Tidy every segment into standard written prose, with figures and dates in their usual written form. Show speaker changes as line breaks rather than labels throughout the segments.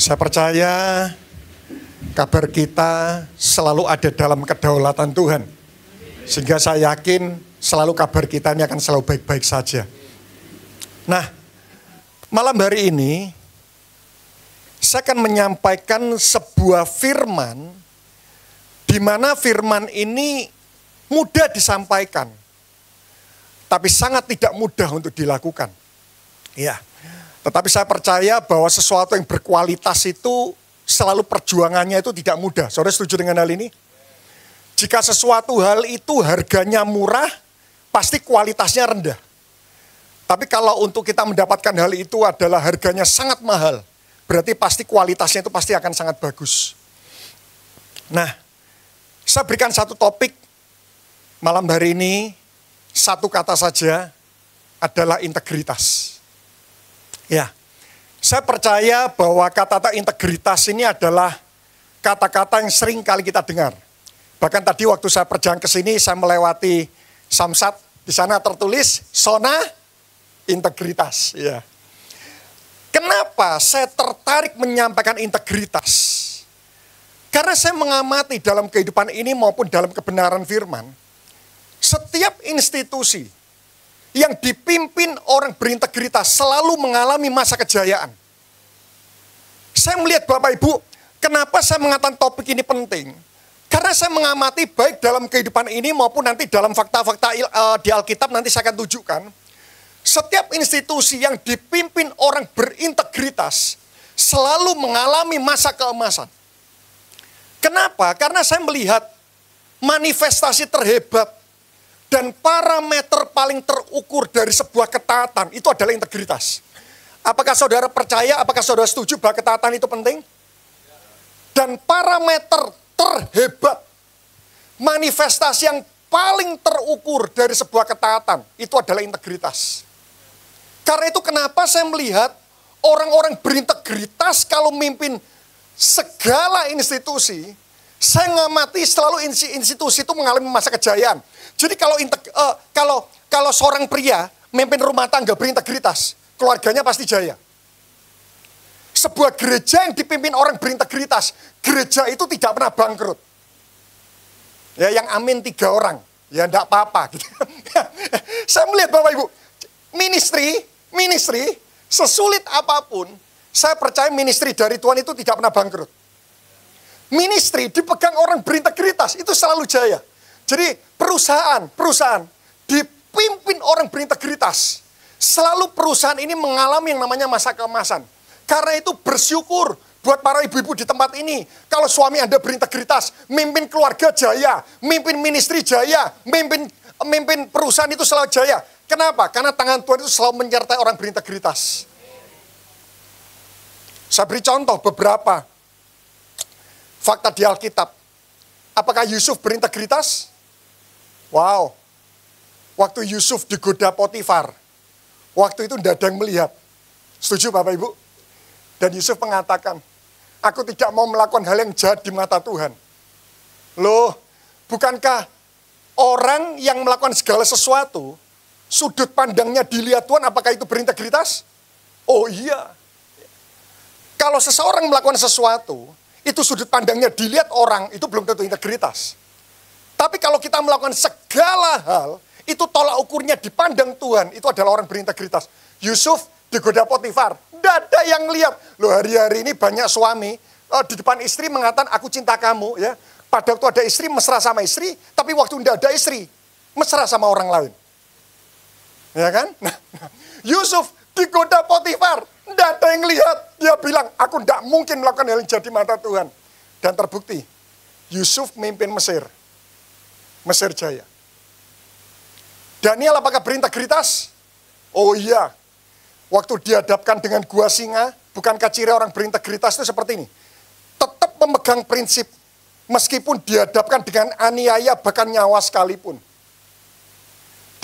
Saya percaya kabar kita selalu ada dalam kedaulatan Tuhan. Sehingga saya yakin selalu kabar kita ini akan selalu baik-baik saja. Nah, malam hari ini saya akan menyampaikan sebuah firman di mana firman ini mudah disampaikan, tapi sangat tidak mudah untuk dilakukan. Ya. Tetapi saya percaya bahwa sesuatu yang berkualitas itu selalu perjuangannya itu tidak mudah. Saudara setuju dengan hal ini? Jika sesuatu hal itu harganya murah, pasti kualitasnya rendah. Tapi kalau untuk kita mendapatkan hal itu adalah harganya sangat mahal, berarti pasti kualitasnya itu pasti akan sangat bagus. Nah, saya berikan satu topik malam hari ini, satu kata saja, adalah integritas. Ya, saya percaya bahwa kata-kata integritas ini adalah kata-kata yang sering kali kita dengar. Bahkan tadi waktu saya perjalanan ke sini, saya melewati Samsat, di sana tertulis zona integritas. Ya. Kenapa saya tertarik menyampaikan integritas? Karena saya mengamati dalam kehidupan ini maupun dalam kebenaran firman, setiap institusi yang dipimpin orang berintegritas selalu mengalami masa kejayaan. Saya melihat Bapak Ibu, kenapa saya mengatakan topik ini penting? Karena saya mengamati baik dalam kehidupan ini maupun nanti dalam fakta-fakta di Alkitab nanti saya akan tunjukkan. Setiap institusi yang dipimpin orang berintegritas selalu mengalami masa keemasan. Kenapa? Karena saya melihat manifestasi terhebat dan parameter paling terukur dari sebuah ketaatan itu adalah integritas. Apakah saudara percaya, apakah saudara setuju bahwa ketaatan itu penting? Dan parameter terhebat, manifestasi yang paling terukur dari sebuah ketaatan itu adalah integritas. Karena itu kenapa saya melihat orang-orang berintegritas kalau mimpin segala institusi, saya ngamati selalu institusi itu mengalami masa kejayaan. Jadi kalau seorang pria memimpin rumah tangga berintegritas, keluarganya pasti jaya. Sebuah gereja yang dipimpin orang berintegritas, gereja itu tidak pernah bangkrut. Ya, yang amin 3 orang, ya enggak apa-apa. Gitu. Saya melihat Bapak Ibu, ministry sesulit apapun, saya percaya ministry dari Tuhan itu tidak pernah bangkrut. Ministry dipegang orang berintegritas itu selalu jaya. Jadi perusahaan dipimpin orang berintegritas. Selalu perusahaan ini mengalami yang namanya masa keemasan. Karena itu bersyukur buat para ibu-ibu di tempat ini. Kalau suami Anda berintegritas, mimpin keluarga jaya, mimpin ministry jaya, mimpin perusahaan itu selalu jaya. Kenapa? Karena tangan Tuhan itu selalu menyertai orang berintegritas. Saya beri contoh beberapa fakta di Alkitab. Apakah Yusuf berintegritas? Wow. Waktu Yusuf digoda Potifar, waktu itu tidak ada yang melihat. Setuju Bapak Ibu? Dan Yusuf mengatakan, aku tidak mau melakukan hal yang jahat di mata Tuhan. Loh, bukankah orang yang melakukan segala sesuatu, sudut pandangnya dilihat Tuhan, apakah itu berintegritas? Oh iya. Kalau seseorang melakukan sesuatu, itu sudut pandangnya dilihat orang, itu belum tentu integritas. Tapi kalau kita melakukan segala hal, itu tolak ukurnya dipandang Tuhan, itu adalah orang berintegritas. Yusuf digoda Potifar, tidak ada yang lihat. Loh, hari-hari ini banyak suami di depan istri mengatakan aku cinta kamu, ya. Pada waktu ada istri mesra sama istri, tapi waktu tidak ada istri mesra sama orang lain. Ya kan? Nah, Yusuf digoda Potifar, tidak ada yang lihat. Dia bilang, aku tidak mungkin melakukan hal yang jahat di mata Tuhan. Dan terbukti, Yusuf memimpin Mesir. Mesir jaya. Daniel apakah berintegritas? Oh iya. Waktu dihadapkan dengan gua singa, bukankah ciri orang berintegritas itu seperti ini? Tetap memegang prinsip, meskipun dihadapkan dengan aniaya bahkan nyawa sekalipun.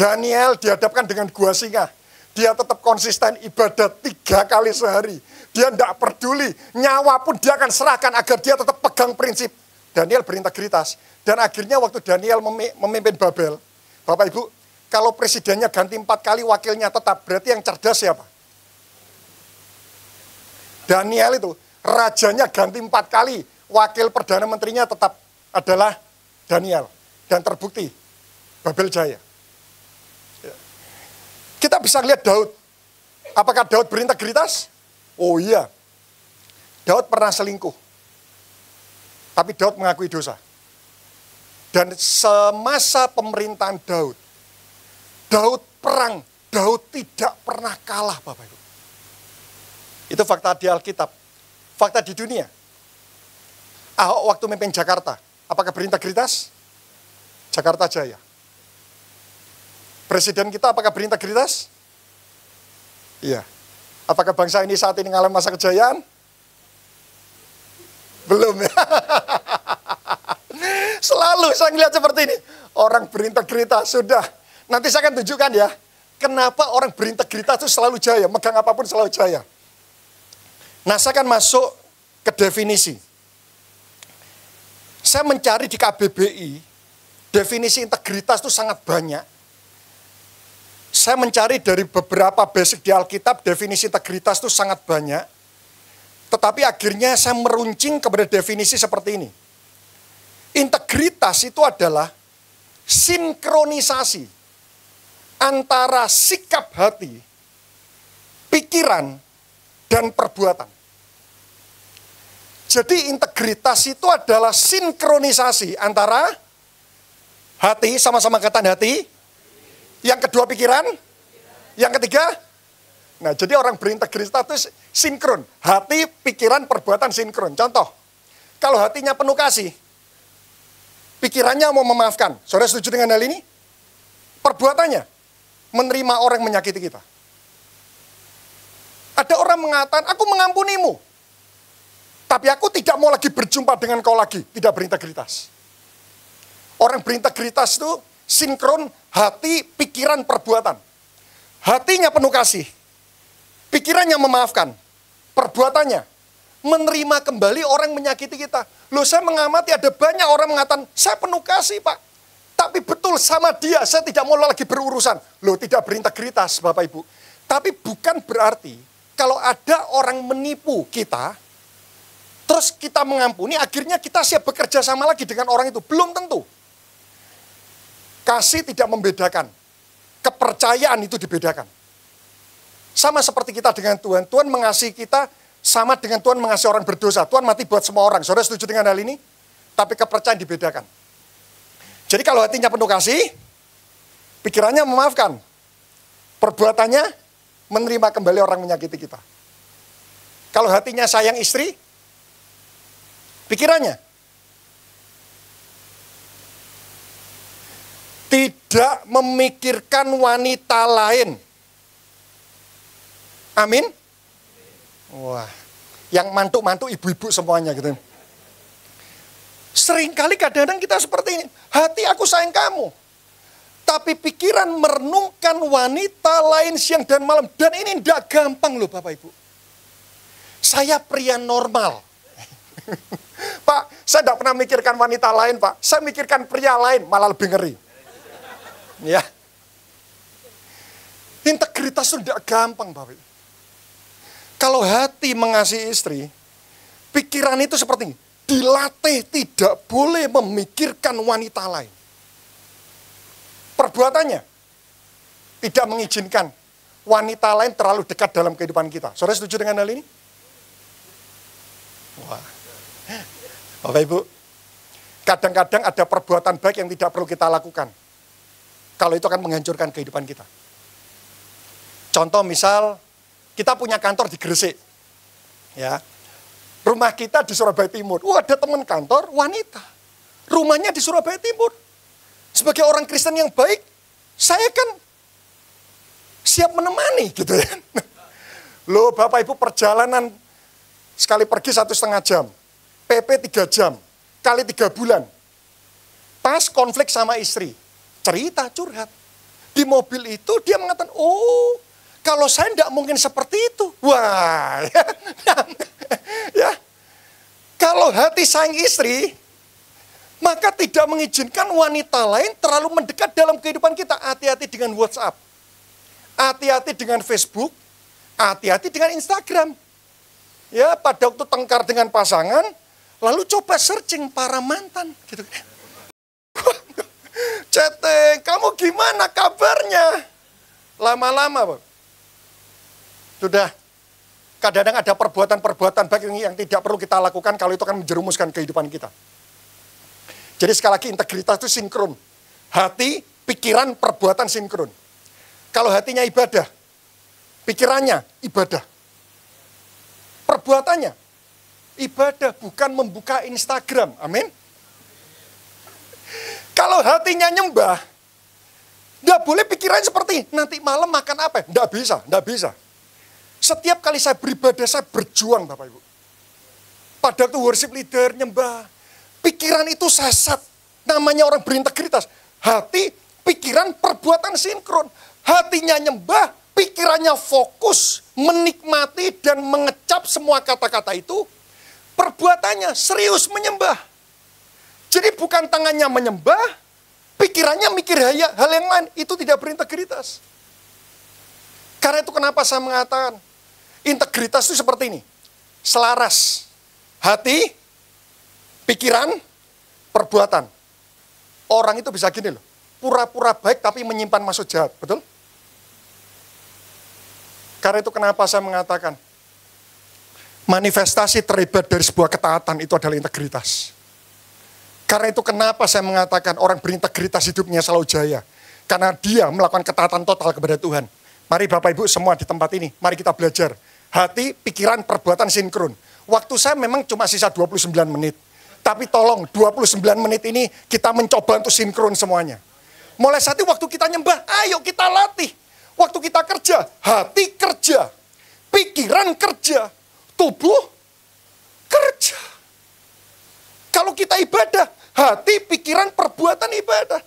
Daniel dihadapkan dengan gua singa. Dia tetap konsisten ibadah 3 kali sehari. Dia tidak peduli, nyawa pun dia akan serahkan agar dia tetap pegang prinsip. Daniel berintegritas. Dan akhirnya waktu Daniel memimpin Babel, Bapak Ibu, kalau presidennya ganti 4 kali, wakilnya tetap, berarti yang cerdas siapa? Daniel itu. Rajanya ganti 4 kali. Wakil Perdana Menterinya tetap adalah Daniel. Dan terbukti Babel Jaya. Kita bisa lihat Daud. Apakah Daud berintegritas? Oh iya. Daud pernah selingkuh. Tapi Daud mengakui dosa. Dan semasa pemerintahan Daud, Daud perang, Daud tidak pernah kalah, Bapak Ibu. Itu fakta di Alkitab. Fakta di dunia. Ahok waktu memimpin Jakarta, apakah berintegritas? Jakarta jaya. Presiden kita apakah berintegritas? Iya. Apakah bangsa ini saat ini mengalami masa kejayaan? Belum ya. Selalu saya melihat seperti ini. Orang berintegritas, sudah. Nanti saya akan tunjukkan ya. Kenapa orang berintegritas itu selalu jaya. Megang apapun selalu jaya. Nah, saya akan masuk ke definisi. Saya mencari di KBBI, definisi integritas itu sangat banyak. Saya mencari dari beberapa basic di Alkitab, definisi integritas itu sangat banyak. Tetapi akhirnya saya meruncing kepada definisi seperti ini. Integritas itu adalah sinkronisasi antara sikap hati, pikiran, dan perbuatan. Jadi integritas itu adalah sinkronisasi antara hati, sama-sama katakan hati. Yang kedua pikiran. Yang ketiga. Nah, jadi orang berintegritas itu sinkron. Hati, pikiran, perbuatan sinkron. Contoh, kalau hatinya penuh kasih, pikirannya mau memaafkan. Saudara setuju dengan hal ini? Perbuatannya, menerima orang yang menyakiti kita. Ada orang mengatakan, aku mengampunimu. Tapi aku tidak mau lagi berjumpa dengan kau lagi. Tidak berintegritas. Orang berintegritas itu sinkron hati, pikiran, perbuatan. Hatinya penuh kasih. Pikirannya memaafkan. Perbuatannya menerima kembali orang yang menyakiti kita. Loh, saya mengamati ada banyak orang mengatakan, saya penuh kasih, Pak. Tapi betul sama dia, saya tidak mau lagi berurusan. Loh, tidak berintegritas, Bapak Ibu. Tapi bukan berarti kalau ada orang menipu kita, terus kita mengampuni, akhirnya kita siap bekerja sama lagi dengan orang itu. Belum tentu. Kasih tidak membedakan. Kepercayaan itu dibedakan. Sama seperti kita dengan Tuhan. Tuhan mengasihi kita sama dengan Tuhan mengasihi orang berdosa. Tuhan mati buat semua orang. Saudara setuju dengan hal ini? Tapi kepercayaan dibedakan. Jadi kalau hatinya penuh kasih, pikirannya memaafkan. Perbuatannya menerima kembali orang menyakiti kita. Kalau hatinya sayang istri, pikirannya tidak memikirkan wanita lain. Amin. Wah, yang mantuk-mantuk ibu-ibu semuanya gitu. Seringkali kadang-kadang kita seperti ini. Hati aku sayang kamu. Tapi pikiran merenungkan wanita lain siang dan malam. Dan ini tidak gampang loh Bapak Ibu. Saya pria normal. Pak, saya tidak pernah mikirkan wanita lain Pak. Saya mikirkan pria lain, malah lebih ngeri. Ya. Integritas itu tidak gampang Bapak Ibu. Kalau hati mengasihi istri, pikiran itu seperti ini. Dilatih tidak boleh memikirkan wanita lain. Perbuatannya tidak mengizinkan wanita lain terlalu dekat dalam kehidupan kita. Saudara setuju dengan hal ini? Wah. Bapak Ibu, kadang-kadang ada perbuatan baik yang tidak perlu kita lakukan. Kalau itu akan menghancurkan kehidupan kita. Contoh misal, kita punya kantor di Gresik. Ya. Rumah kita di Surabaya Timur. Ada teman kantor wanita. Rumahnya di Surabaya Timur. Sebagai orang Kristen yang baik, saya kan siap menemani gitu ya. Loh Bapak Ibu, perjalanan sekali pergi 1,5 jam. PP 3 jam. Kali 3 bulan. Pas konflik sama istri. Cerita, curhat. Di mobil itu dia mengatakan, oh kalau saya tidak mungkin seperti itu. Wah, ya. Kalau hati sayang istri, maka tidak mengizinkan wanita lain terlalu mendekat dalam kehidupan kita. Hati-hati dengan WhatsApp. Hati-hati dengan Facebook. Hati-hati dengan Instagram. Ya, pada waktu tengkar dengan pasangan, lalu coba searching para mantan. Gitu. Chatting, kamu gimana kabarnya? Lama-lama, Pak. Sudah. Kadang-kadang ada perbuatan-perbuatan baik yang tidak perlu kita lakukan kalau itu akan menjerumuskan kehidupan kita. Jadi sekali lagi integritas itu sinkron. Hati, pikiran, perbuatan sinkron. Kalau hatinya ibadah, pikirannya ibadah. Perbuatannya ibadah, bukan membuka Instagram. Amin. Kalau hatinya nyembah, nggak boleh pikirannya seperti nanti malam makan apa. Nggak bisa, nggak bisa. Setiap kali saya beribadah, saya berjuang Bapak Ibu. Pada waktu worship leader nyembah, pikiran itu sesat. Namanya orang berintegritas. Hati, pikiran, perbuatan sinkron. Hatinya nyembah, pikirannya fokus, menikmati dan mengecap semua kata-kata itu. Perbuatannya serius menyembah. Jadi bukan tangannya menyembah, pikirannya mikir hal yang lain. Itu tidak berintegritas. Karena itu kenapa saya mengatakan, integritas itu seperti ini. Selaras. Hati, pikiran, perbuatan. Orang itu bisa gini loh. Pura-pura baik tapi menyimpan maksud jahat. Betul? Karena itu kenapa saya mengatakan, manifestasi terhebat dari sebuah ketaatan itu adalah integritas. Karena itu kenapa saya mengatakan orang berintegritas hidupnya selalu jaya. Karena dia melakukan ketaatan total kepada Tuhan. Mari Bapak Ibu semua di tempat ini, mari kita belajar. Hati, pikiran, perbuatan sinkron. Waktu saya memang cuma sisa 29 menit. Tapi tolong 29 menit ini kita mencoba untuk sinkron semuanya. Mulai saat itu waktu kita nyembah, ayo kita latih. Waktu kita kerja, hati kerja. Pikiran kerja. Tubuh kerja. Kalau kita ibadah, hati, pikiran, perbuatan ibadah.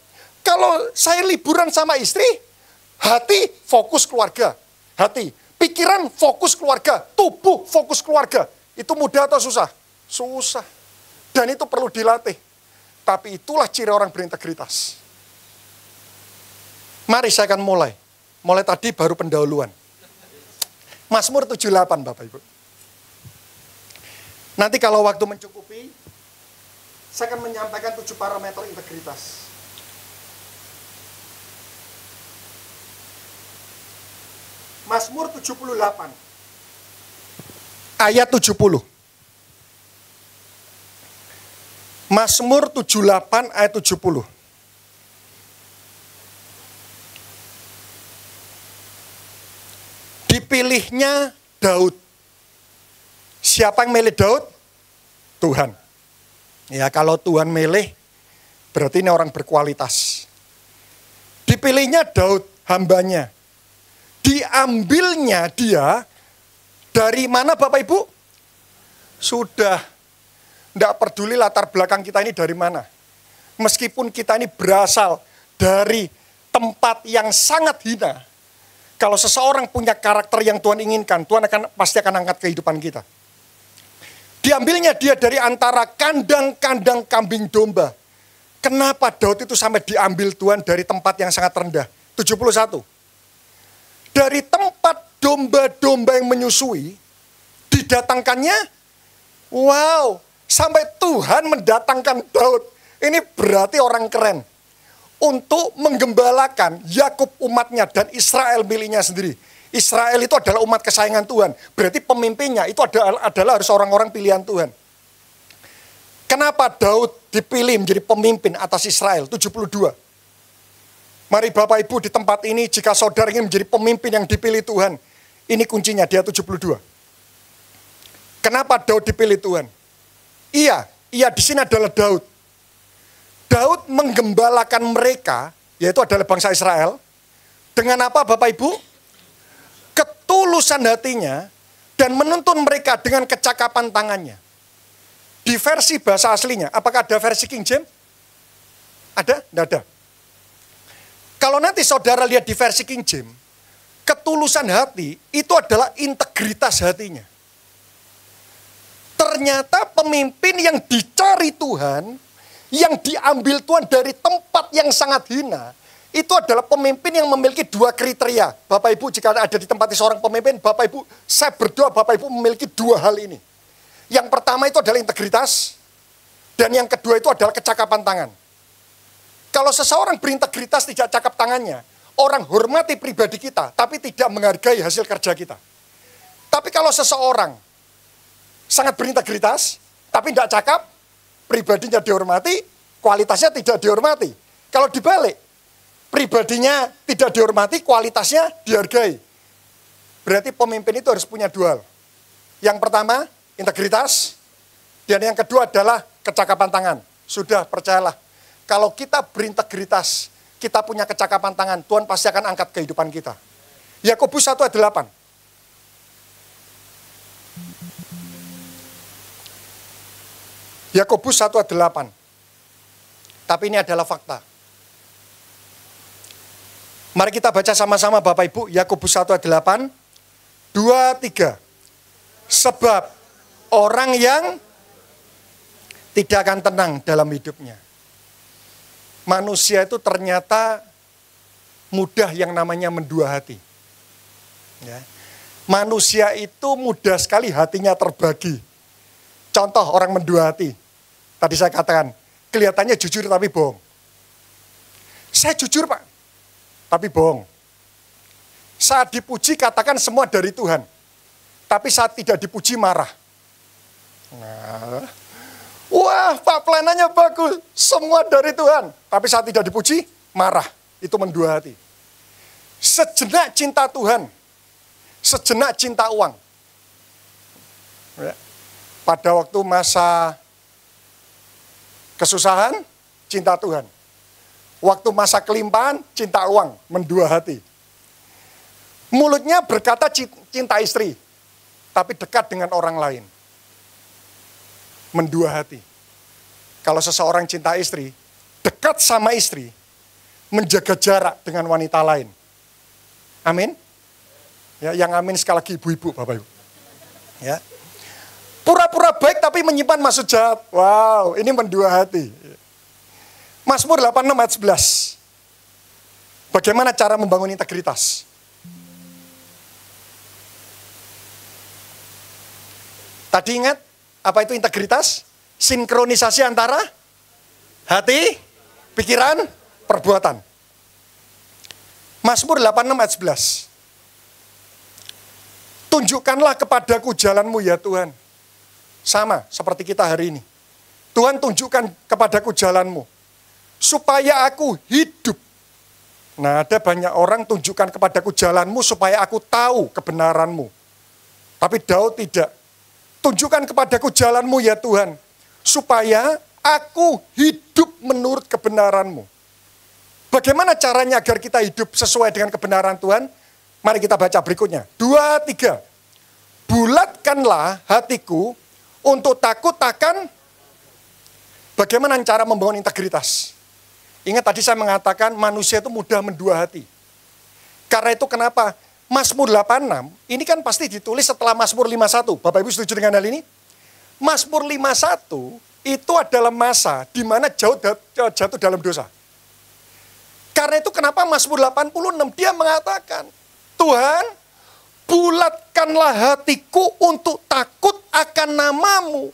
Kalau saya liburan sama istri, hati fokus keluarga. Hati, pikiran fokus keluarga. Tubuh fokus keluarga. Itu mudah atau susah? Susah. Dan itu perlu dilatih. Tapi itulah ciri orang berintegritas. Mari saya akan mulai. Mulai tadi baru pendahuluan. Mazmur 78 Bapak Ibu. Nanti kalau waktu mencukupi, saya akan menyampaikan 7 parameter integritas. Mazmur 78. Ayat 70. Mazmur 78 ayat 70. Dipilihnya Daud. Siapa yang milih Daud? Tuhan. Ya, kalau Tuhan milih, berarti ini orang berkualitas. Dipilihnya Daud, hambanya. Diambilnya dia dari mana Bapak Ibu? Sudah. Tidak peduli latar belakang kita ini dari mana. Meskipun kita ini berasal dari tempat yang sangat hina. Kalau seseorang punya karakter yang Tuhan inginkan, Tuhan pasti akan angkat kehidupan kita. Diambilnya dia dari antara kandang-kandang kambing domba. Kenapa Daud itu sampai diambil Tuhan dari tempat yang sangat rendah? 71. Dari tempat domba-domba yang menyusui, didatangkannya, wow, sampai Tuhan mendatangkan Daud. Ini berarti orang keren. Untuk menggembalakan Yakub umatnya dan Israel miliknya sendiri. Israel itu adalah umat kesayangan Tuhan. Berarti pemimpinnya itu adalah harus orang-orang pilihan Tuhan. Kenapa Daud dipilih menjadi pemimpin atas Israel? 72. Mari Bapak Ibu di tempat ini, jika saudara ingin menjadi pemimpin yang dipilih Tuhan, ini kuncinya, dia 72. Kenapa Daud dipilih Tuhan? Iya di sini adalah Daud. Daud menggembalakan mereka, yaitu adalah bangsa Israel, dengan apa Bapak Ibu? Ketulusan hatinya, dan menuntun mereka dengan kecakapan tangannya. Di versi bahasa aslinya, apakah ada versi King James? Ada? Tidak ada. Kalau nanti saudara lihat di versi King James, ketulusan hati itu adalah integritas hatinya. Ternyata pemimpin yang dicari Tuhan, yang diambil Tuhan dari tempat yang sangat hina, itu adalah pemimpin yang memiliki dua kriteria. Bapak Ibu, jika ada di tempat seorang pemimpin, Bapak Ibu, saya berdoa Bapak Ibu memiliki dua hal ini. Yang pertama itu adalah integritas, dan yang kedua itu adalah kecakapan tangan. Kalau seseorang berintegritas tidak cakap tangannya, orang hormati pribadi kita, tapi tidak menghargai hasil kerja kita. Tapi kalau seseorang sangat berintegritas, tapi tidak cakap, pribadinya dihormati, kualitasnya tidak dihormati. Kalau dibalik, pribadinya tidak dihormati, kualitasnya dihargai. Berarti pemimpin itu harus punya dua hal. Yang pertama, integritas, dan yang kedua adalah kecakapan tangan. Sudah, percayalah. Kalau kita berintegritas, kita punya kecakapan tangan, Tuhan pasti akan angkat kehidupan kita. Yakobus 1 ayat 8. Yakobus 1 ayat 8. Tapi ini adalah fakta. Mari kita baca sama-sama Bapak Ibu, Yakobus 1 ayat 8. 2, 3. Sebab orang yang tidak akan tenang dalam hidupnya. Manusia itu ternyata mudah yang namanya mendua hati. Ya. Manusia itu mudah sekali hatinya terbagi. Contoh orang mendua hati. Tadi saya katakan, kelihatannya jujur tapi bohong. Saya jujur Pak, tapi bohong. Saat dipuji katakan semua dari Tuhan. Tapi saat tidak dipuji marah. Nah, wah Pak pelayanannya bagus, semua dari Tuhan. Tapi saat tidak dipuji, marah. Itu mendua hati. Sejenak cinta Tuhan, sejenak cinta uang. Pada waktu masa kesusahan, cinta Tuhan. Waktu masa kelimpahan, cinta uang, mendua hati. Mulutnya berkata cinta istri, tapi dekat dengan orang lain. Mendua hati. Kalau seseorang cinta istri, dekat sama istri, menjaga jarak dengan wanita lain. Amin. Ya, yang amin sekali lagi ibu-ibu, Bapak Ibu. Ya. Pura-pura baik tapi menyimpan maksud jahat. Wow, ini mendua hati. Mazmur 86 ayat 11. Bagaimana cara membangun integritas? Tadi ingat, apa itu integritas? Sinkronisasi antara hati, pikiran, perbuatan. Mazmur 86 ayat 11. Tunjukkanlah kepadaku jalanmu ya Tuhan. Sama seperti kita hari ini. Tuhan tunjukkan kepadaku jalanmu. Supaya aku hidup. Nah ada banyak orang tunjukkan kepadaku jalanmu supaya aku tahu kebenaranmu. Tapi Daud tidak. Tunjukkan kepadaku jalanmu ya Tuhan. Supaya aku hidup menurut kebenaranmu. Bagaimana caranya agar kita hidup sesuai dengan kebenaran Tuhan? Mari kita baca berikutnya. 2, 3. Bulatkanlah hatiku untuk takut akan. Bagaimana cara membangun integritas? Ingat tadi saya mengatakan manusia itu mudah mendua hati. Karena itu kenapa? Mazmur 86, ini kan pasti ditulis setelah Mazmur 51. Bapak Ibu setuju dengan hal ini? Mazmur 51 itu adalah masa di mana jatuh dalam dosa. Karena itu kenapa Mazmur 86 dia mengatakan, Tuhan, bulatkanlah hatiku untuk takut akan namamu.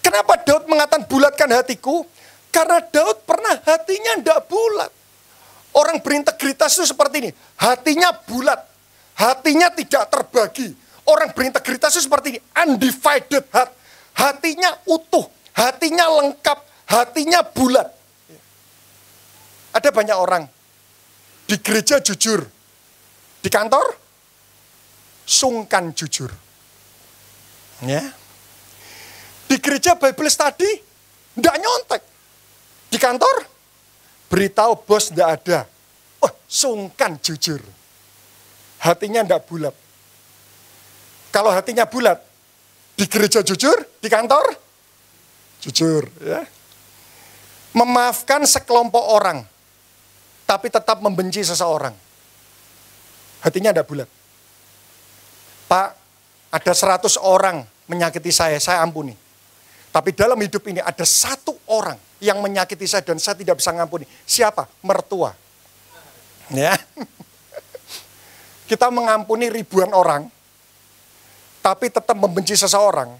Kenapa Daud mengatakan bulatkan hatiku? Karena Daud pernah hatinya tidak bulat. Orang berintegritas itu seperti ini. Hatinya bulat. Hatinya tidak terbagi. Orang berintegritas itu seperti ini. Undivided heart. Hatinya utuh. Hatinya lengkap. Hatinya bulat. Ada banyak orang. Di gereja jujur. Di kantor, sungkan jujur. Ya. Di gereja Bible study, tidak nyontek. Di kantor, beritahu bos tidak ada. Oh, sungkan jujur. Hatinya tidak bulat. Kalau hatinya bulat, di gereja jujur, di kantor, jujur. Ya. Memaafkan sekelompok orang, tapi tetap membenci seseorang. Hatinya tidak bulat. Pak, ada 100 orang menyakiti saya ampuni. Tapi dalam hidup ini ada 1 orang yang menyakiti saya dan saya tidak bisa ngampuni. Siapa? Mertua. Ya. Kita mengampuni ribuan orang, tapi tetap membenci seseorang,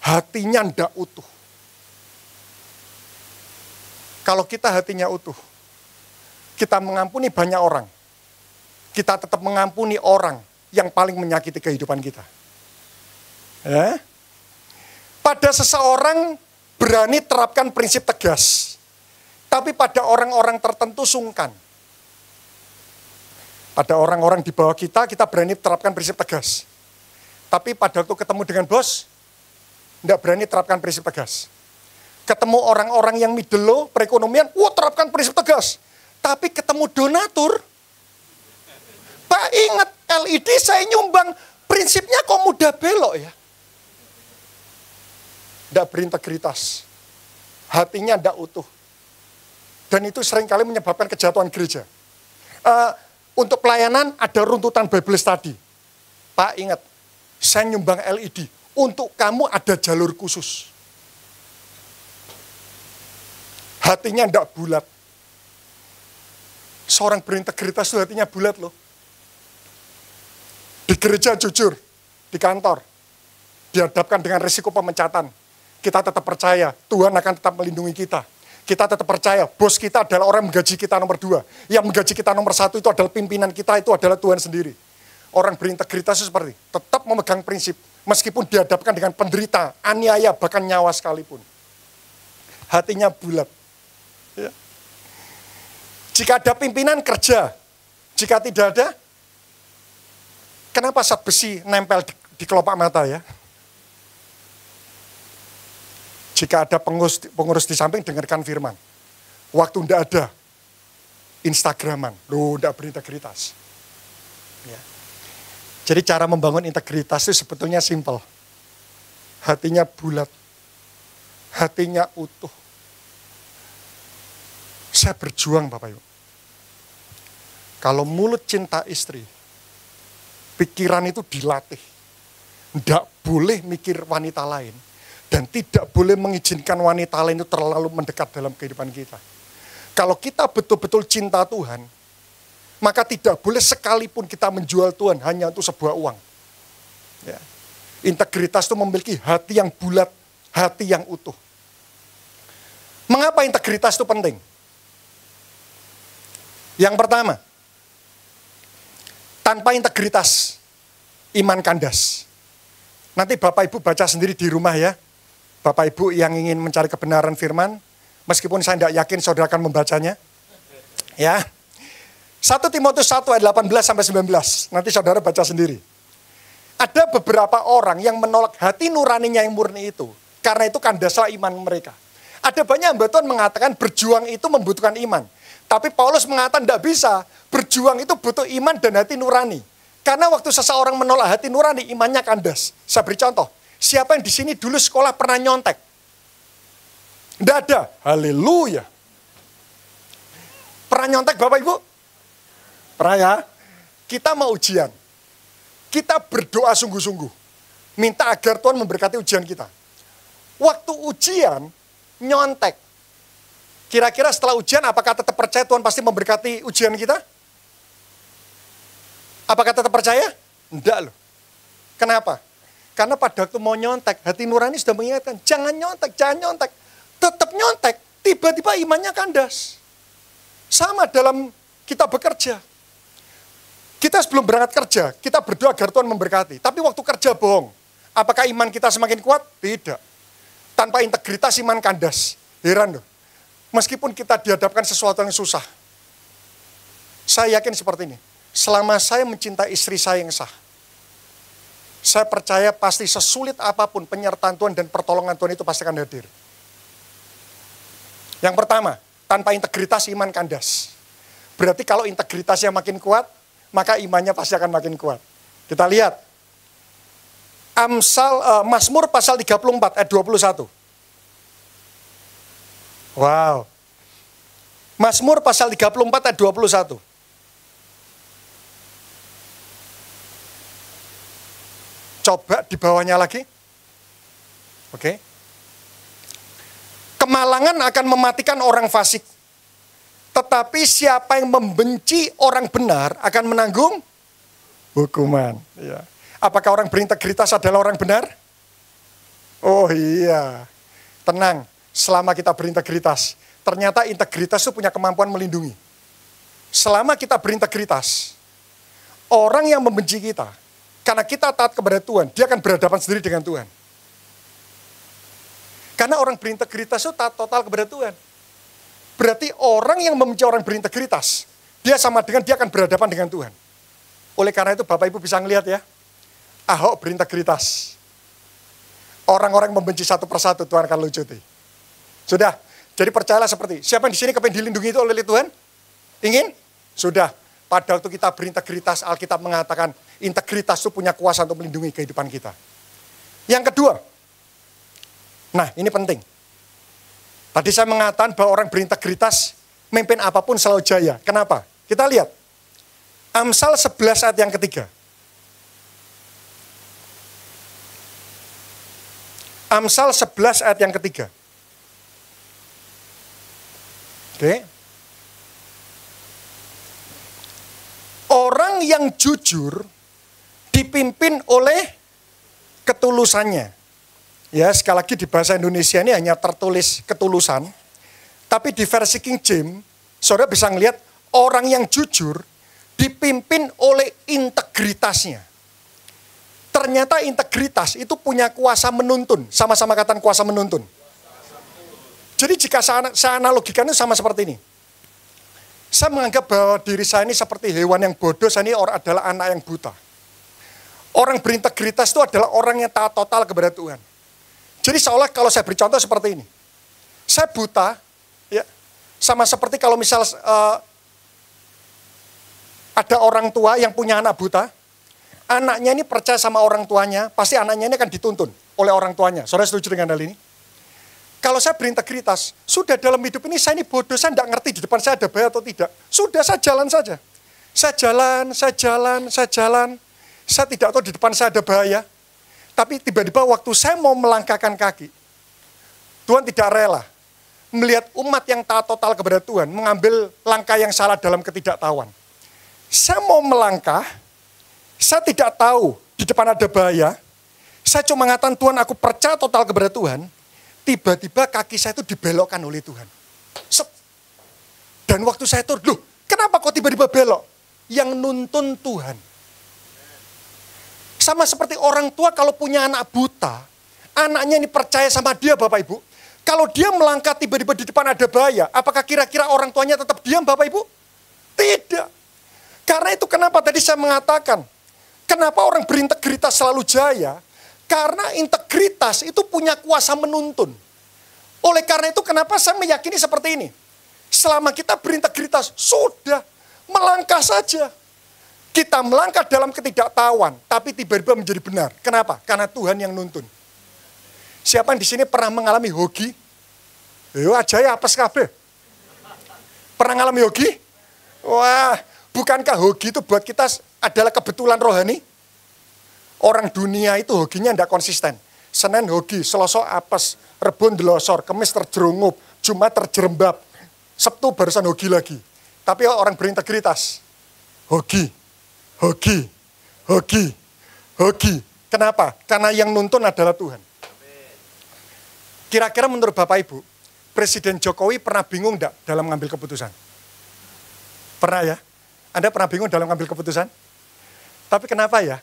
hatinya ndak utuh. Kalau kita hatinya utuh, kita mengampuni banyak orang, kita tetap mengampuni orang yang paling menyakiti kehidupan kita. Ya. Pada seseorang berani terapkan prinsip tegas, tapi pada orang-orang tertentu sungkan. Pada orang-orang di bawah kita berani terapkan prinsip tegas. Tapi pada waktu ketemu dengan bos, tidak berani terapkan prinsip tegas. Ketemu orang-orang yang middle low, perekonomian, terapkan prinsip tegas. Tapi ketemu donatur, Pak ingat LED saya nyumbang, prinsipnya kok mudah belok ya. Tidak berintegritas. Hatinya tidak utuh. Dan itu seringkali menyebabkan kejatuhan gereja. Untuk pelayanan ada runtutan Bible study. Pak ingat, saya nyumbang LED. Untuk kamu ada jalur khusus. Hatinya tidak bulat. Seorang berintegritas itu hatinya bulat loh. Di gereja jujur, di kantor, dihadapkan dengan risiko pemecatan. Kita tetap percaya Tuhan akan tetap melindungi kita. Kita tetap percaya bos kita adalah orang yang menggaji kita nomor 2. Yang menggaji kita nomor 1 itu adalah pimpinan kita, itu adalah Tuhan sendiri. Orang berintegritas itu seperti tetap memegang prinsip. Meskipun dihadapkan dengan penderita, aniaya, bahkan nyawa sekalipun. Hatinya bulat. Ya. Jika ada pimpinan kerja, jika tidak ada, kenapa sat besi nempel di kelopak mata ya? Jika ada pengurus di samping, dengarkan firman. Waktu tidak ada, Instagraman. Loh, tidak berintegritas. Ya. Jadi cara membangun integritas itu sebetulnya simpel. Hatinya bulat. Hatinya utuh. Saya berjuang Bapak Ibu. Kalau mulut cinta istri, pikiran itu dilatih. Tidak boleh mikir wanita lain. Dan tidak boleh mengizinkan wanita lain itu terlalu mendekat dalam kehidupan kita. Kalau kita betul-betul cinta Tuhan, maka tidak boleh sekalipun kita menjual Tuhan hanya untuk sebuah uang. Ya. Integritas itu memiliki hati yang bulat, hati yang utuh. Mengapa integritas itu penting? Yang pertama, tanpa integritas, iman kandas. Nanti Bapak Ibu baca sendiri di rumah ya. Bapak Ibu yang ingin mencari kebenaran firman, meskipun saya tidak yakin saudara akan membacanya. Ya. 1 Timotius 1 ayat 18-19, nanti saudara baca sendiri. Ada beberapa orang yang menolak hati nuraninya yang murni itu, karena itu kandaslah iman mereka. Ada banyak hamba Tuhan mengatakan berjuang itu membutuhkan iman. Tapi Paulus mengatakan tidak bisa, berjuang itu butuh iman dan hati nurani. Karena waktu seseorang menolak hati nurani, imannya kandas. Saya beri contoh. Siapa yang di sini dulu sekolah pernah nyontek? Tidak ada. Haleluya. Pernah nyontek Bapak Ibu? Pernah ya? Kita mau ujian. Kita berdoa sungguh-sungguh. Minta agar Tuhan memberkati ujian kita. Waktu ujian, nyontek. Kira-kira setelah ujian, apakah tetap percaya Tuhan pasti memberkati ujian kita? Apakah tetap percaya? Enggak loh. Kenapa? Karena pada waktu mau nyontek, hati nurani sudah mengingatkan, jangan nyontek, jangan nyontek. Tetap nyontek, tiba-tiba imannya kandas. Sama dalam kita bekerja. Kita sebelum berangkat kerja, kita berdoa agar Tuhan memberkati. Tapi waktu kerja bohong. Apakah iman kita semakin kuat? Tidak. Tanpa integritas iman kandas. Heran loh. Meskipun kita dihadapkan sesuatu yang susah. Saya yakin seperti ini. Selama saya mencintai istri saya yang sah, saya percaya pasti sesulit apapun penyertaan Tuhan dan pertolongan Tuhan itu pasti akan hadir. Yang pertama, tanpa integritas iman kandas. Berarti kalau integritasnya makin kuat, maka imannya pasti akan makin kuat. Kita lihat. Mazmur pasal 34 ayat 21. Wow. Mazmur pasal 34 ayat 21. Coba di bawahnya lagi. Oke. Kemalangan akan mematikan orang fasik. Tetapi siapa yang membenci orang benar akan menanggung hukuman. Ya. Apakah orang berintegritas adalah orang benar? Oh iya, tenang. Selama kita berintegritas, ternyata integritas itu punya kemampuan melindungi. Selama kita berintegritas, orang yang membenci kita, karena kita taat kepada Tuhan, dia akan berhadapan sendiri dengan Tuhan. Karena orang berintegritas itu taat total kepada Tuhan. Berarti orang yang membenci orang berintegritas, dia sama dengan dia akan berhadapan dengan Tuhan. Oleh karena itu Bapak Ibu bisa ngelihat ya, Ahok berintegritas. Orang-orang membenci satu persatu, Tuhan akan lucuti. Sudah, jadi percayalah seperti, siapa yang di sini kepengen dilindungi itu oleh Tuhan? Ingin? Sudah, pada waktu kita berintegritas, Alkitab mengatakan, integritas itu punya kuasa untuk melindungi kehidupan kita. Yang kedua, nah ini penting. Tadi saya mengatakan bahwa orang berintegritas, memimpin apapun selalu jaya. Kenapa? Kita lihat, Amsal 11 ayat yang ketiga. Amsal 11 ayat yang ketiga. Oke. Orang yang jujur dipimpin oleh ketulusannya. Ya, sekali lagi di bahasa Indonesia ini hanya tertulis ketulusan. Tapi di versi King James, saudara bisa ngelihat orang yang jujur dipimpin oleh integritasnya. Ternyata integritas itu punya kuasa menuntun. Sama-sama kata kuasa menuntun. Jadi jika saya analogikan itu sama seperti ini. Saya menganggap bahwa diri saya ini seperti hewan yang bodoh, saya ini adalah anak yang buta. Orang berintegritas itu adalah orang yang taat total kepada Tuhan. Jadi seolah kalau saya beri contoh seperti ini. Saya buta, ya, sama seperti kalau misal ada orang tua yang punya anak buta, anaknya ini percaya sama orang tuanya, pasti anaknya ini akan dituntun oleh orang tuanya. Saudara setuju dengan hal ini? Kalau saya berintegritas, sudah dalam hidup ini saya ini bodoh, saya tidak ngerti di depan saya ada bahaya atau tidak. Sudah, saya jalan saja. Saya jalan. Saya tidak tahu di depan saya ada bahaya. Tapi tiba-tiba waktu saya mau melangkahkan kaki, Tuhan tidak rela melihat umat yang taat total kepada Tuhan, mengambil langkah yang salah dalam ketidaktahuan. Saya mau melangkah, saya tidak tahu di depan ada bahaya. Saya cuma mengatakan, Tuhan aku percaya total kepada Tuhan. Tiba-tiba kaki saya itu dibelokkan oleh Tuhan. Dan waktu saya turun, loh kenapa kok tiba-tiba belok? Yang nuntun Tuhan. Sama seperti orang tua kalau punya anak buta, anaknya ini percaya sama dia Bapak Ibu. Kalau dia melangkah tiba-tiba di depan ada bahaya, apakah kira-kira orang tuanya tetap diam Bapak Ibu? Tidak. Karena itu kenapa tadi saya mengatakan, kenapa orang berintegritas selalu jaya? Karena integritas itu punya kuasa menuntun. Oleh karena itu kenapa saya meyakini seperti ini. Selama kita berintegritas, sudah melangkah saja. Kita melangkah dalam ketidaktahuan, tapi tiba-tiba menjadi benar. Kenapa? Karena Tuhan yang nuntun. Siapa yang di sini pernah mengalami hoki? Yo aja ya apes kabeh. Pernah mengalami hoki? Wah, bukankah hoki itu buat kita adalah kebetulan rohani? Orang dunia itu hokinya tidak konsisten. Senin hoki, Selasa apes, Rebo ndelosor, Kemis terjerungup, Jumat terjerembab, Sabtu barusan hoki lagi. Tapi orang berintegritas, hoki. Kenapa? Karena yang nuntun adalah Tuhan. Kira-kira menurut Bapak Ibu, Presiden Jokowi pernah bingung enggak dalam mengambil keputusan? Pernah ya? Anda pernah bingung dalam mengambil keputusan? Tapi kenapa ya?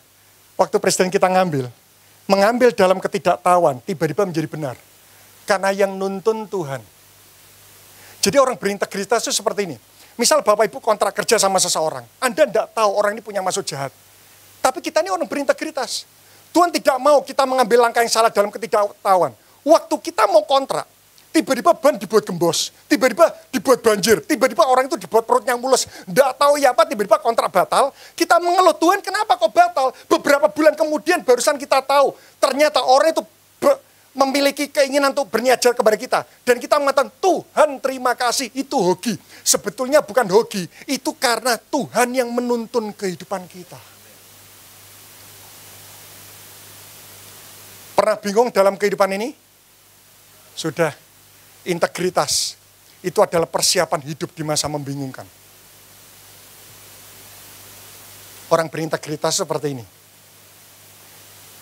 Waktu presiden kita mengambil dalam ketidaktahuan, tiba-tiba menjadi benar. Karena yang nuntun Tuhan. Jadi orang berintegritas itu seperti ini. Misal Bapak Ibu kontrak kerja sama seseorang, Anda tidak tahu orang ini punya maksud jahat. Tapi kita ini orang berintegritas. Tuhan tidak mau kita mengambil langkah yang salah dalam ketidaktahuan. Waktu kita mau kontrak, tiba-tiba ban dibuat gembos, tiba-tiba dibuat banjir, tiba-tiba orang itu dibuat perutnya mulus, tidak tahu ya apa, tiba-tiba kontrak batal. Kita mengeluh, Tuhan kenapa kok batal? Beberapa bulan kemudian barusan kita tahu, ternyata orang itu memiliki keinginan untuk berniat jahat kepada kita. Dan kita mengatakan, Tuhan terima kasih, itu hoki. Sebetulnya bukan hoki, itu karena Tuhan yang menuntun kehidupan kita. Pernah bingung dalam kehidupan ini? Sudah, integritas. itu adalah persiapan hidup di masa membingungkan. Orang berintegritas seperti ini.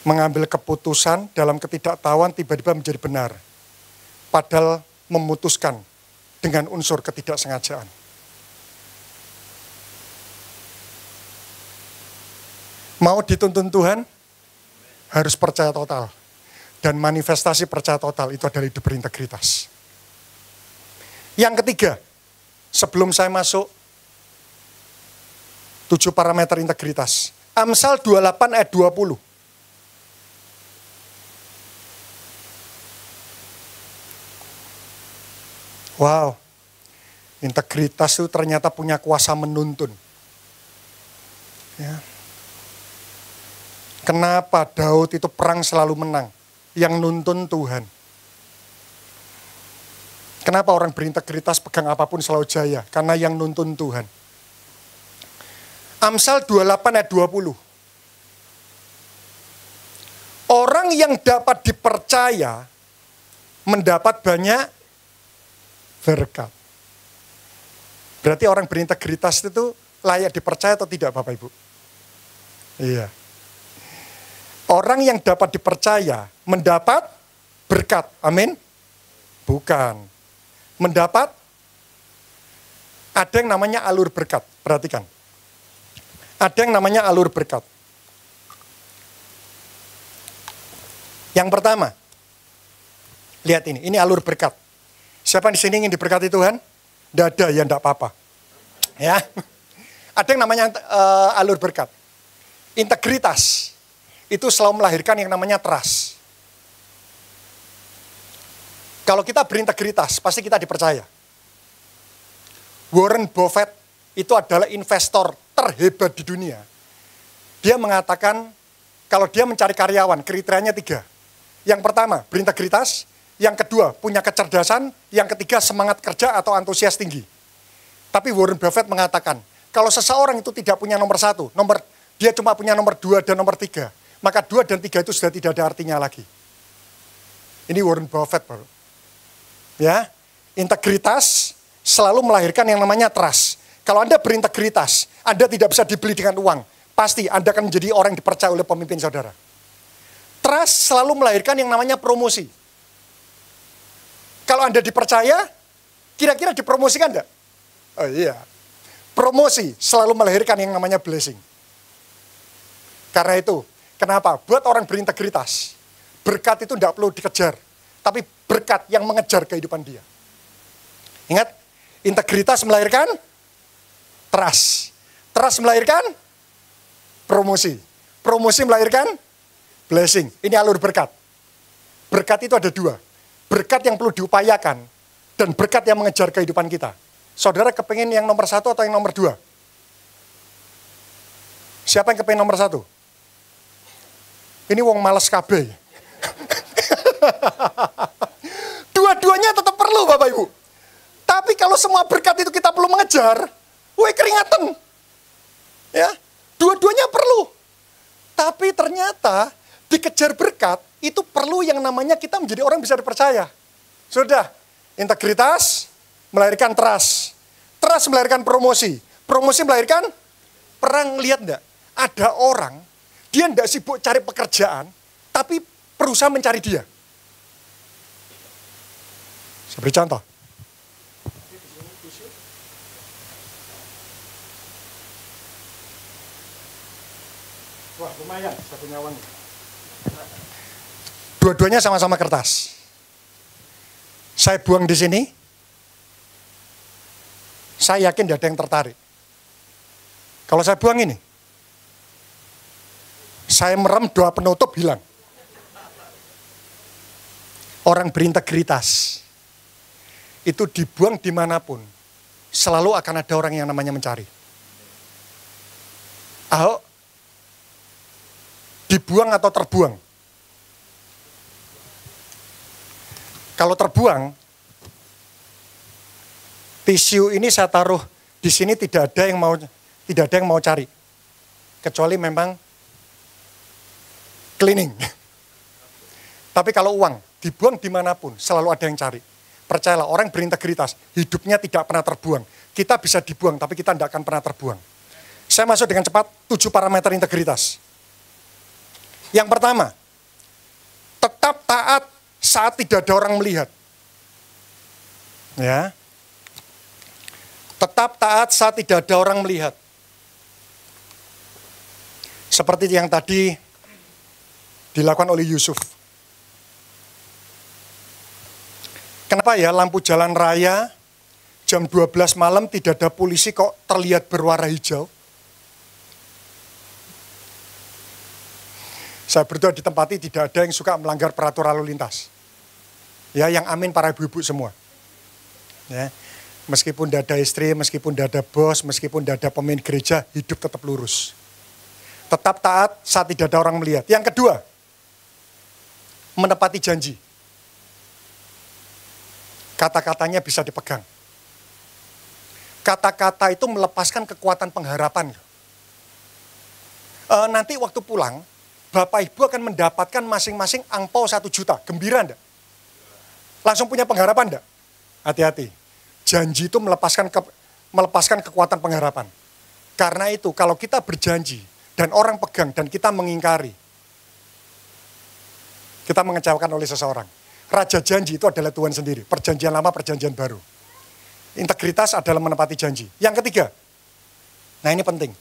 Mengambil keputusan dalam ketidaktahuan tiba-tiba menjadi benar. Padahal memutuskan dengan unsur ketidaksengajaan. Mau dituntun Tuhan, harus percaya total. Dan manifestasi percaya total itu adalah hidup berintegritas. Yang ketiga, sebelum saya masuk 7 parameter integritas. Amsal 28 ayat 20. Wow, integritas itu ternyata punya kuasa menuntun. Ya. Kenapa Daud itu perang selalu menang? Yang nuntun Tuhan. Kenapa orang berintegritas pegang apapun selalu jaya? Karena yang nuntun Tuhan. Amsal 28 ayat 20. Orang yang dapat dipercaya mendapat banyak berkat. Berarti orang berintegritas itu layak dipercaya atau tidak Bapak Ibu? Iya. Orang yang dapat dipercaya mendapat berkat. Amin? Bukan. Mendapat ada yang namanya alur berkat. Perhatikan. Ada yang namanya alur berkat. Yang pertama, lihat ini alur berkat. Siapa di sini ingin diberkati Tuhan? Tidak ada, ya tidak apa-apa. Ya, ada yang namanya alur berkat. Integritas itu selalu melahirkan yang namanya trust. Kalau kita berintegritas, pasti kita dipercaya. Warren Buffett itu adalah investor terhebat di dunia. Dia mengatakan kalau dia mencari karyawan, kriterianya 3. Yang pertama, berintegritas. Yang kedua, punya kecerdasan. Yang ketiga, semangat kerja atau antusias tinggi. Tapi Warren Buffett mengatakan, kalau seseorang itu tidak punya nomor 1, dia cuma punya nomor 2 dan nomor 3, maka 2 dan 3 itu sudah tidak ada artinya lagi. Ini Warren Buffett, Baru. Ya, integritas selalu melahirkan yang namanya trust. Kalau Anda berintegritas, Anda tidak bisa dibeli dengan uang. Pasti Anda akan menjadi orang yang dipercaya oleh pemimpin saudara. Trust selalu melahirkan yang namanya promosi. Kalau Anda dipercaya, kira-kira dipromosikan enggak? Oh iya. Promosi selalu melahirkan yang namanya blessing. Karena itu, kenapa? Buat orang berintegritas, berkat itu tidak perlu dikejar. Tapi berkat yang mengejar kehidupan dia. Ingat, integritas melahirkan trust. Trust melahirkan promosi. Promosi melahirkan blessing. Ini alur berkat. Berkat itu ada 2. Berkat yang perlu diupayakan dan berkat yang mengejar kehidupan kita. Saudara kepengen yang nomor 1 atau yang nomor 2? Siapa yang kepengen nomor 1? Ini wong males kabeh. Dua-duanya tetap perlu Bapak Ibu. Tapi kalau semua berkat itu kita perlu mengejar, keringatan. Ya, dua-duanya perlu. Tapi ternyata dikejar berkat itu perlu yang namanya kita menjadi orang bisa dipercaya. Sudah, integritas melahirkan trust. Trust melahirkan promosi. Promosi melahirkan perang. Lihat enggak? Ada orang, dia enggak sibuk cari pekerjaan, tapi perusahaan mencari dia. Saya beri contoh. Wah, lumayan, saya punya uang. Dua-duanya sama-sama kertas. Saya buang di sini. Saya yakin tidak ada yang tertarik. Kalau saya buang ini, saya merem, doa penutup hilang. Orang berintegritas itu dibuang dimanapun, selalu akan ada orang yang namanya mencari. Ahok, dibuang atau terbuang? Kalau terbuang, tisu ini saya taruh di sini tidak ada yang mau cari, kecuali memang cleaning. Tapi kalau uang dibuang dimanapun, selalu ada yang cari. Percayalah, orang berintegritas, hidupnya tidak pernah terbuang. Kita bisa dibuang, tapi kita tidak akan pernah terbuang. Saya masuk dengan cepat 7 parameter integritas. Yang pertama, tetap taat saat tidak ada orang melihat. Ya. Tetap taat saat tidak ada orang melihat. Seperti yang tadi dilakukan oleh Yusuf. Kenapa ya lampu jalan raya jam 12 malam tidak ada polisi kok terlihat berwarna hijau? Saya berdoa di tempat ini tidak ada yang suka melanggar peraturan lalu lintas. Ya, yang amin para ibu-ibu semua. Ya, meskipun tidak ada istri, meskipun tidak ada bos, meskipun tidak ada pemimpin gereja, hidup tetap lurus. Tetap taat saat tidak ada orang melihat. Yang kedua, menepati janji. Kata-katanya bisa dipegang. Kata-kata itu melepaskan kekuatan pengharapan. Nanti waktu pulang, Bapak Ibu akan mendapatkan masing-masing angpau 1 juta. Gembira enggak? Langsung punya pengharapan enggak? Hati-hati. Janji itu melepaskan kekuatan pengharapan. Karena itu kalau kita berjanji dan orang pegang dan kita mengingkari, kita mengecewakan oleh seseorang. Raja janji itu adalah Tuhan sendiri. Perjanjian lama, perjanjian baru. Integritas adalah menepati janji. Yang ketiga, nah ini penting.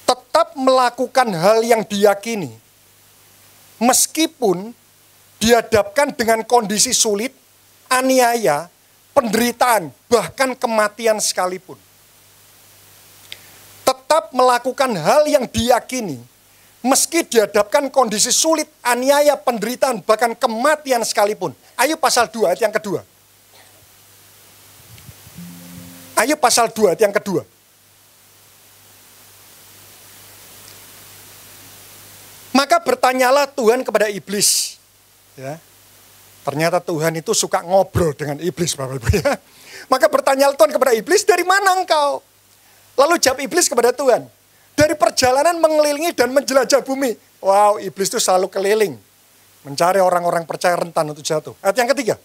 Tetap melakukan hal yang diyakini, meskipun dihadapkan dengan kondisi sulit, aniaya, penderitaan, bahkan kematian sekalipun. Tetap melakukan hal yang diyakini, meski dihadapkan kondisi sulit, aniaya, penderitaan, bahkan kematian sekalipun. Ayub pasal 2 ayat yang kedua. Ayub pasal 2 ayat yang kedua. Maka bertanyalah Tuhan kepada iblis. Ya. Ternyata Tuhan itu suka ngobrol dengan iblis, Bapak Ibu ya. Maka bertanyalah Tuhan kepada iblis, dari mana engkau? Lalu jawab iblis kepada Tuhan, dari perjalanan mengelilingi dan menjelajah bumi. Wow, iblis itu selalu keliling. Mencari orang-orang percaya rentan untuk jatuh. Ayat yang ketiga.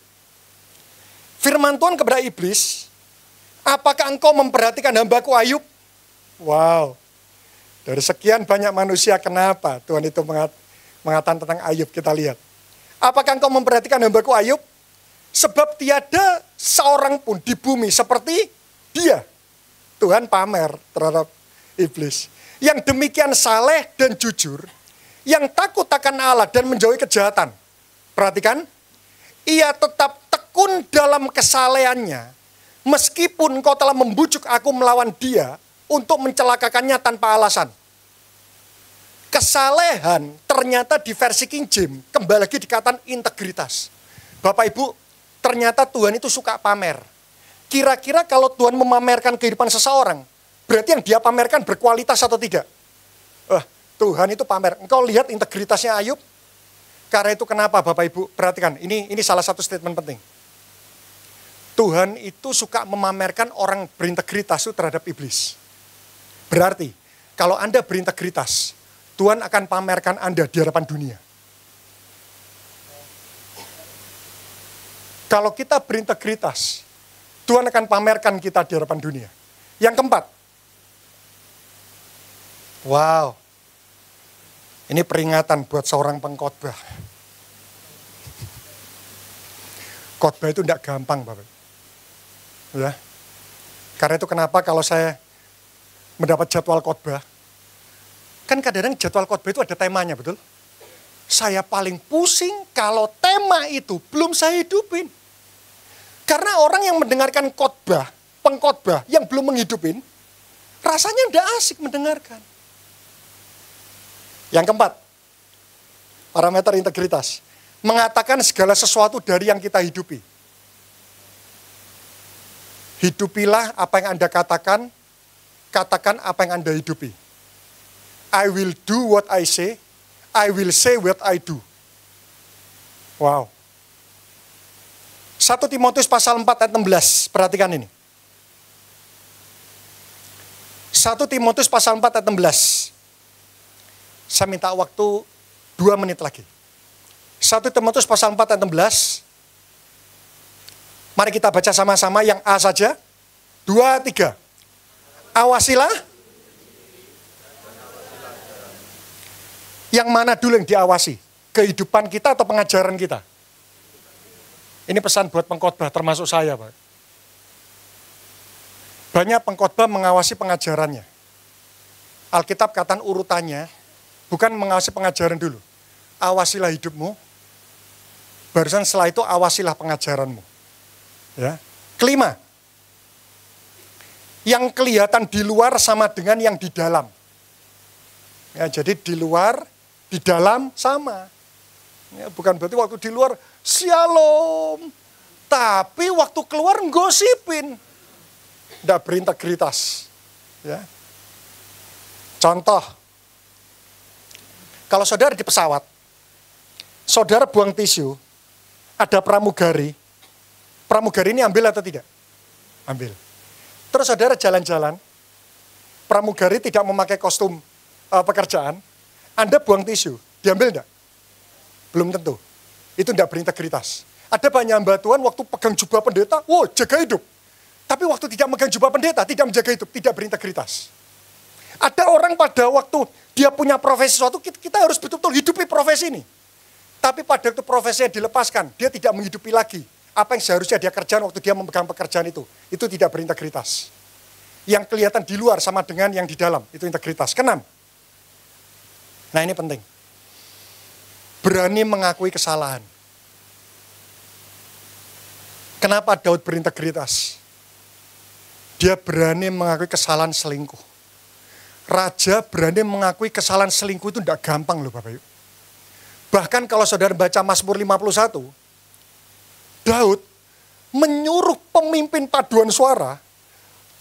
Firman Tuhan kepada iblis, apakah engkau memperhatikan hambaku Ayub? Wow. Dari sekian banyak manusia, kenapa Tuhan itu mengatakan tentang Ayub? Kita lihat. Apakah engkau memperhatikan hambaku Ayub? Sebab tiada seorang pun di bumi seperti dia. Tuhan pamer terhadap iblis. Yang demikian saleh dan jujur, yang takut akan Allah dan menjauhi kejahatan. Perhatikan, ia tetap tekun dalam kesalehannya, meskipun engkau telah membujuk aku melawan dia untuk mencelakakannya tanpa alasan. Kesalehan ternyata di versi King James, kembali lagi dikatakan integritas. Bapak Ibu, ternyata Tuhan itu suka pamer. Kira-kira kalau Tuhan memamerkan kehidupan seseorang, berarti yang dia pamerkan berkualitas atau tidak? Tuhan itu pamer. Engkau lihat integritasnya Ayub. Karena itu kenapa Bapak Ibu, perhatikan, ini salah satu statement penting. Tuhan itu suka memamerkan orang berintegritas itu terhadap iblis. Berarti, kalau Anda berintegritas, Tuhan akan pamerkan Anda di hadapan dunia. Kalau kita berintegritas, Tuhan akan pamerkan kita di hadapan dunia. Yang keempat, wow, ini peringatan buat seorang pengkhotbah. Khotbah itu tidak gampang, Bapak. Ya. Karena itu kenapa kalau saya mendapat jadwal khotbah, kan kadang-kadang jadwal khotbah itu ada temanya, betul? Saya paling pusing kalau tema itu belum saya hidupin. Karena orang yang mendengarkan khotbah, pengkhotbah yang belum menghidupin, rasanya tidak asik mendengarkan. Yang keempat, parameter integritas. Mengatakan segala sesuatu dari yang kita hidupi. Hidupilah apa yang Anda katakan, katakan apa yang Anda hidupi. I will do what I say what I do. Wow. 1 Timotius pasal 4 ayat 16, perhatikan ini. 1 Timotius pasal 4 ayat 16. Saya minta waktu 2 menit lagi. 1 Timotius pasal 4 ayat 16. Mari kita baca sama-sama yang A saja. 2, 3. Awasilah. Yang mana dulu yang diawasi? Kehidupan kita atau pengajaran kita? Ini pesan buat pengkhotbah termasuk saya, Pak. Banyak pengkhotbah mengawasi pengajarannya. Alkitab katakan urutannya, bukan mengawasi pengajaran dulu. Awasilah hidupmu, barusan setelah itu awasilah pengajaranmu. Ya. Kelima, yang kelihatan di luar sama dengan yang di dalam. Ya, jadi di luar, di dalam sama. Ya, bukan berarti waktu di luar, shalom. Tapi waktu keluar gosipin. Tidak berintegritas. Ya. Contoh, kalau saudara di pesawat, saudara buang tisu, ada pramugari ini ambil atau tidak? Ambil. Terus saudara jalan-jalan, pramugari tidak memakai kostum pekerjaan, Anda buang tisu, diambil enggak? Belum tentu. Itu tidak berintegritas. Ada banyak hamba Tuhan waktu pegang jubah pendeta, wow, jaga hidup. Tapi waktu tidak megang jubah pendeta, tidak menjaga hidup, tidak berintegritas. Ada orang pada waktu dia punya profesi sesuatu, kita harus betul-betul hidupi profesi ini. Tapi pada waktu profesinya dilepaskan, dia tidak menghidupi lagi apa yang seharusnya dia kerjakan waktu dia memegang pekerjaan itu. Itu tidak berintegritas. Yang kelihatan di luar sama dengan yang di dalam, itu integritas. Keenam. Nah ini penting. Berani mengakui kesalahan. Kenapa Daud berintegritas? Dia berani mengakui kesalahan selingkuh. Raja berani mengakui kesalahan selingkuh itu tidak gampang loh Bapak Ibu. Bahkan kalau saudara baca Mazmur 51, Daud menyuruh pemimpin paduan suara,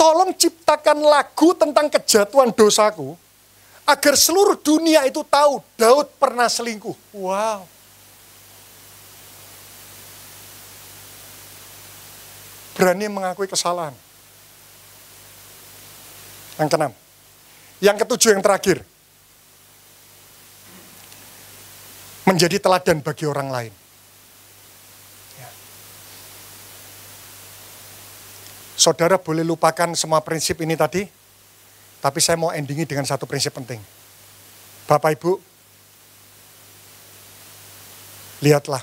tolong ciptakan lagu tentang kejatuhan dosaku, agar seluruh dunia itu tahu Daud pernah selingkuh. Wow. Berani mengakui kesalahan. Yang keenam. Yang ketujuh, yang terakhir. Menjadi teladan bagi orang lain. Ya. Saudara boleh lupakan semua prinsip ini tadi, tapi saya mau endingi dengan satu prinsip penting. Bapak Ibu, lihatlah,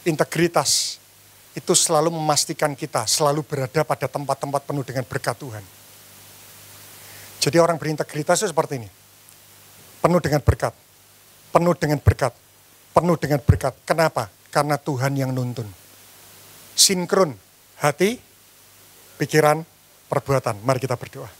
integritas itu selalu memastikan kita selalu berada pada tempat-tempat penuh dengan berkat Tuhan. Jadi orang berintegritas itu seperti ini. Penuh dengan berkat. Penuh dengan berkat. Penuh dengan berkat. Kenapa? Karena Tuhan yang nuntun. Sinkron hati, pikiran, perbuatan. Mari kita berdoa.